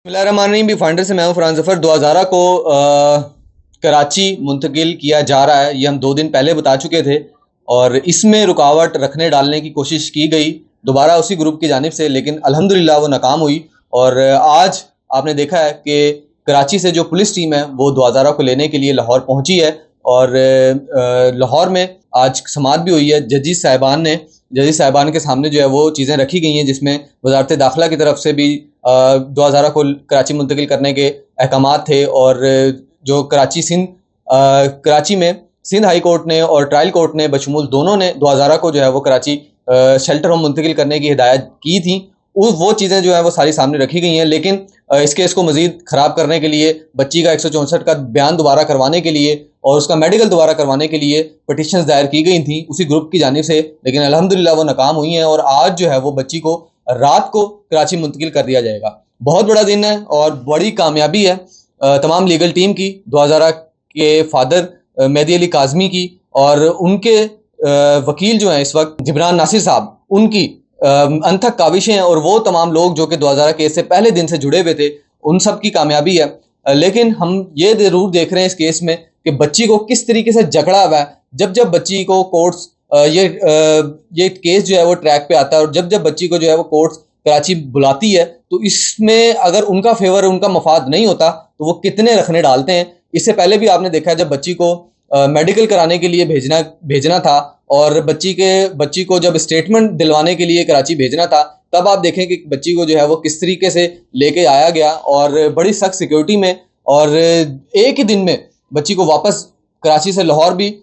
बिस्मिल्लाहिर्रहमानिर्रहीम। भी फाइंडर से मैं हूं फरहान ज़फ़र। 2000 को कराची मुंतकिल किया जा रहा है, ये हम 2 दिन पहले बता चुके थे और इसमें रुकावट रखने डालने की कोशिश की गई दोबारा उसी ग्रुप की जानिब से, लेकिन अल्हम्दुलिल्लाह वो नाकाम हुई। और आज आपने देखा है कि कराची से जो पुलिस टीम है वो 2000 को लेने के लिए लाहौर पहुंची है और लाहौर में आज समाअत भी हुई है। जजीज साहिबान के सामने जो है वो चीज़ें रखी गई हैं, जिसमें वजारत दाखिला की तरफ से भी 2000 को कराची मुंतकिल करने के अहकामात थे और जो कराची में सिंध हाई कोर्ट ने और ट्रायल कोर्ट ने बशमूल दोनों ने 2000 को जो है वो कराची शेल्टर होम मुंतकिल करने की हिदायत की थी। वो चीज़ें जो है वो सारी सामने रखी गई हैं, लेकिन इस केस को मज़ीद ख़राब करने के लिए, बच्ची का 164 का बयान दोबारा करवाने के लिए और उसका मेडिकल दोबारा करवाने के लिए पटिशन्स दायर की गई थी उसी ग्रुप की जानिब से, लेकिन अल्हम्दुलिल्लाह वो नाकाम हुई हैं और आज जो है वो बच्ची को रात को कराची मुंतकिल कर दिया जाएगा। बहुत बड़ा दिन है और बड़ी कामयाबी है तमाम लीगल टीम की, 2000 के फादर मेहदी अली काज़मी की और उनके वकील जो हैं इस वक्त जिब्रान नासिर साहब, उनकी अनथक काविशें हैं और वो तमाम लोग जो कि 2000 केस से पहले दिन से जुड़े हुए थे, उन सब की कामयाबी है। लेकिन हम ये ज़रूर देख रहे हैं इस केस में कि बच्ची को किस तरीके से जकड़ा हुआ है। जब जब बच्ची को कोर्ट्स ये केस जो है वो ट्रैक पे आता है और जब जब बच्ची को जो है वो कोर्ट्स कराची बुलाती है, तो इसमें अगर उनका फेवर, उनका मफाद नहीं होता तो वो कितने रखने डालते हैं। इससे पहले भी आपने देखा है जब बच्ची को मेडिकल कराने के लिए भेजना था और बच्ची को जब स्टेटमेंट दिलवाने के लिए कराची भेजना था, तब आप देखें कि बच्ची को जो है वो किस तरीके से लेके आया गया और बड़ी सख्त सिक्योरिटी में, और एक ही दिन में बच्ची को वापस कराची से लाहौर भी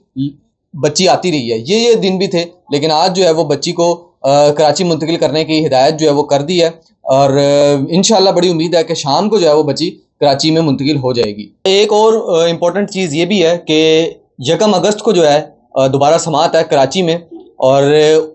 बच्ची आती रही है। ये दिन भी थे, लेकिन आज जो है वो बच्ची को कराची मुंतकिल करने की हिदायत जो है वो कर दी है और इंशाल्लाह बड़ी उम्मीद है कि शाम को जो है वो बच्ची कराची में मुंतकिल हो जाएगी। एक और इम्पोर्टेंट चीज़ ये भी है कि 1 अगस्त को जो है दोबारा समाअत है कराची में और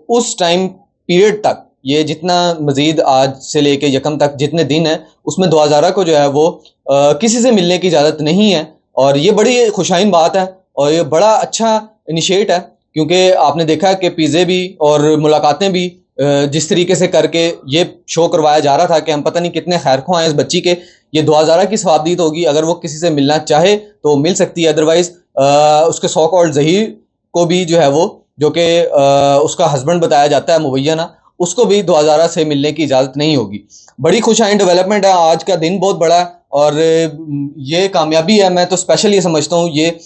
उस टाइम पीरियड तक, ये जितना मज़ीद आज से लेके 1 तक जितने दिन हैं, उसमें 2000 को जो है वो किसी से मिलने की इजाज़त नहीं है और ये बड़ी खुशाइन बात है और ये बड़ा अच्छा इनिशिएट है, क्योंकि आपने देखा है कि पिज़्ज़े भी और मुलाकातें भी जिस तरीके से करके ये शो करवाया जा रहा था कि हम पता नहीं कितने खैरख्वाह हैं इस बच्ची के। ये 2000 की सवाबदीद होगी, अगर वो किसी से मिलना चाहे तो मिल सकती है, अदरवाइज़ उसके सो कॉल्ड ज़हीर को भी जो है वो, जो कि उसका हस्बैंड बताया जाता है मुबैना, उसको भी 2000 से मिलने की इजाज़त नहीं होगी। बड़ी खुशाइन डेवलपमेंट है, आज का दिन बहुत बड़ा है और ये कामयाबी है। मैं तो स्पेशल ये समझता हूँ ये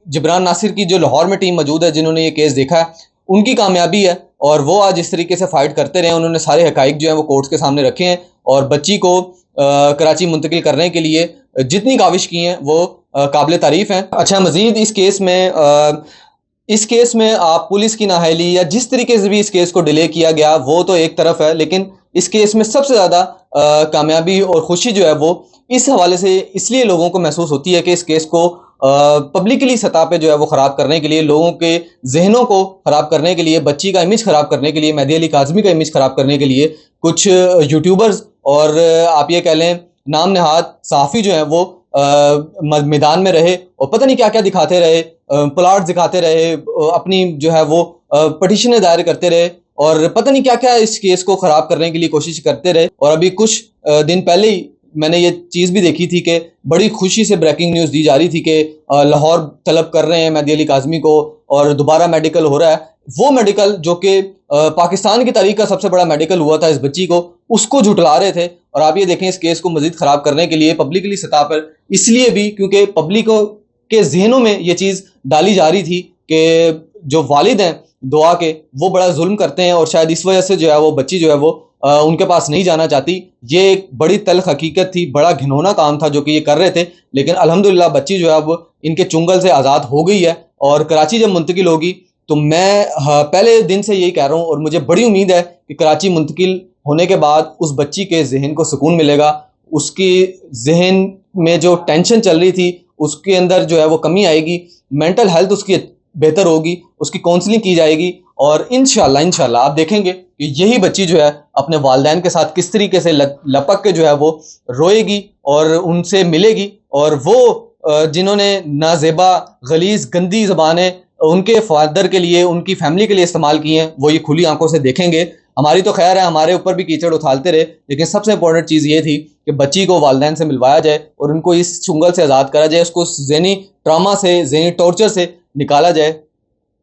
जिब्रान नासिर की जो लाहौर में टीम मौजूद है, जिन्होंने ये केस देखा है, उनकी कामयाबी है और वो आज इस तरीके से फ़ाइट करते रहे। उन्होंने सारे हक़ाइक़ जो हैं वो कोर्ट्स के सामने रखे हैं और बच्ची को कराची मुंतकिल करने के लिए जितनी काविश की हैं वो काबिल तारीफ़ हैं। अच्छा, मज़ीद इस केस में आप पुलिस की नाअहली या जिस तरीके से भी इस केस को डिले किया गया वो तो एक तरफ है, लेकिन इस केस में सबसे ज़्यादा कामयाबी और खुशी जो है वो इस हवाले से इसलिए लोगों को महसूस होती है कि इस केस को पब्लिकली सतह पे जो है वो ख़राब करने के लिए, लोगों के जहनों को ख़राब करने के लिए, बच्ची का इमेज ख़राब करने के लिए, मेहदी अली काज़मी का इमेज ख़राब करने के लिए कुछ यूट्यूबर्स और आप ये कह लें नाम नहाद सहाफ़ी जो हैं वो मैदान में रहे और पता नहीं क्या क्या दिखाते रहे, प्लाट दिखाते रहे, अपनी जो है वो पटिशनें दायर करते रहे और पता नहीं क्या क्या इस केस को ख़राब करने के लिए कोशिश करते रहे। और अभी कुछ दिन पहले ही मैंने ये चीज़ भी देखी थी कि बड़ी खुशी से ब्रेकिंग न्यूज़ दी जा रही थी कि लाहौर तलब कर रहे हैं मेहदी अली काज़मी को और दोबारा मेडिकल हो रहा है। वो मेडिकल जो कि पाकिस्तान की तारीख का सबसे बड़ा मेडिकल हुआ था इस बच्ची को, उसको झुटला रहे थे। और आप ये देखें, इस केस को मज़ीद ख़राब करने के लिए पब्लिकली सतह पर, इसलिए भी क्योंकि पब्लिक के जहनों में ये चीज़ डाली जा रही थी कि जो वालिद हैं दुआ के, वो बड़ा जुल्म करते हैं और शायद इस वजह से जो है वो बच्ची जो है वो उनके पास नहीं जाना चाहती। ये एक बड़ी तल्ख हकीकत थी, बड़ा घिनौना काम था जो कि ये कर रहे थे, लेकिन अल्हम्दुलिल्लाह बच्ची जो है अब इनके चुंगल से आज़ाद हो गई है और कराची जब मुंतकिल होगी तो मैं पहले दिन से यही कह रहा हूँ और मुझे बड़ी उम्मीद है कि कराची मुंतकिल होने के बाद उस बच्ची के जहन को सुकून मिलेगा, उसकी जहन में जो टेंशन चल रही थी उसके अंदर जो है वो कमी आएगी, मेंटल हेल्थ उसकी बेहतर होगी, उसकी काउंसलिंग की जाएगी और इंशाल्लाह आप देखेंगे कि यही बच्ची जो है अपने वालिदैन के साथ किस तरीके से लपक के जो है वो रोएगी और उनसे मिलेगी और वो जिन्होंने नाजेबा गलीज गंदी ज़बानें उनके फादर के लिए, उनकी फैमिली के लिए इस्तेमाल किए हैं, वो ये खुली आंखों से देखेंगे। हमारी तो खैर है, हमारे ऊपर भी कीचड़ उछालते रहे, लेकिन सबसे इंपॉर्टेंट चीज़ ये थी कि बच्ची को वालिदैन से मिलवाया जाए और उनको इस चुंगल से आज़ाद करा जाए, उसको ज़हनी ट्रामा से, ज़हनी टॉर्चर से निकाला जाए।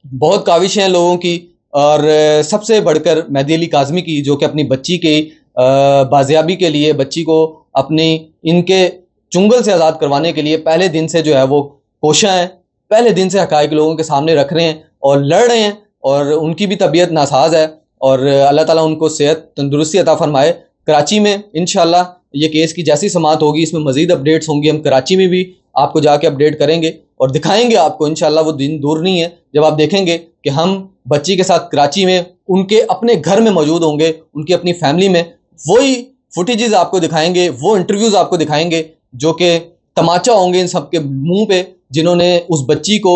बहुत काविशें हैं लोगों की, और सबसे बढ़कर मेहदी अली काज़मी की, जो कि अपनी बच्ची की बाजियाबी के लिए, बच्ची को अपनी इनके चुंगल से आज़ाद करवाने के लिए पहले दिन से जो है वो कोशिश हैं, पहले दिन से हक़ाइक़ लोगों के सामने रख रहे हैं और लड़ रहे हैं, और उनकी भी तबीयत नासाज है, और अल्लाह ताला उनको सेहत तंदुरुस्ती अता फरमाए। कराची में इंशाल्लाह ये केस की जैसी समाअत होगी, इसमें मज़ीद अपडेट्स होंगी, हम कराची में भी आपको जाके अपडेट करेंगे और दिखाएंगे आपको। इंशाल्लाह वो दिन दूर नहीं है जब आप देखेंगे कि हम बच्ची के साथ कराची में उनके अपने घर में मौजूद होंगे, उनकी अपनी फैमिली में, वही फुटेजेस आपको दिखाएंगे, वो इंटरव्यूज़ आपको दिखाएंगे जो कि तमाचा होंगे इन सब के मुंह पे, जिन्होंने उस बच्ची को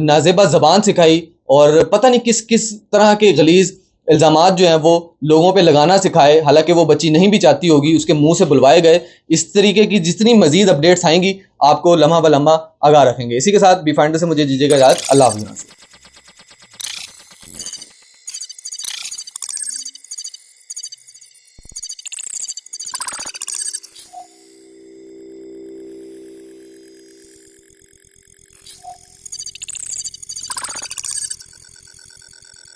नाजेबा ज़बान सिखाई और पता नहीं किस किस तरह के गलीज़ इल्ज़ामात जो हैं वो लोगों पे लगाना सिखाए, हालांकि वो बच्ची नहीं भी चाहती होगी, उसके मुंह से बुलवाए गए। इस तरीके की जितनी मजीद अपडेट्स आएंगी आपको लम्हा ब लम्हा आगाह रखेंगे। इसी के साथ बी फाइंडर से मुझे दीजिएगा इजाज़त। अल्लाह हाफ़िज़।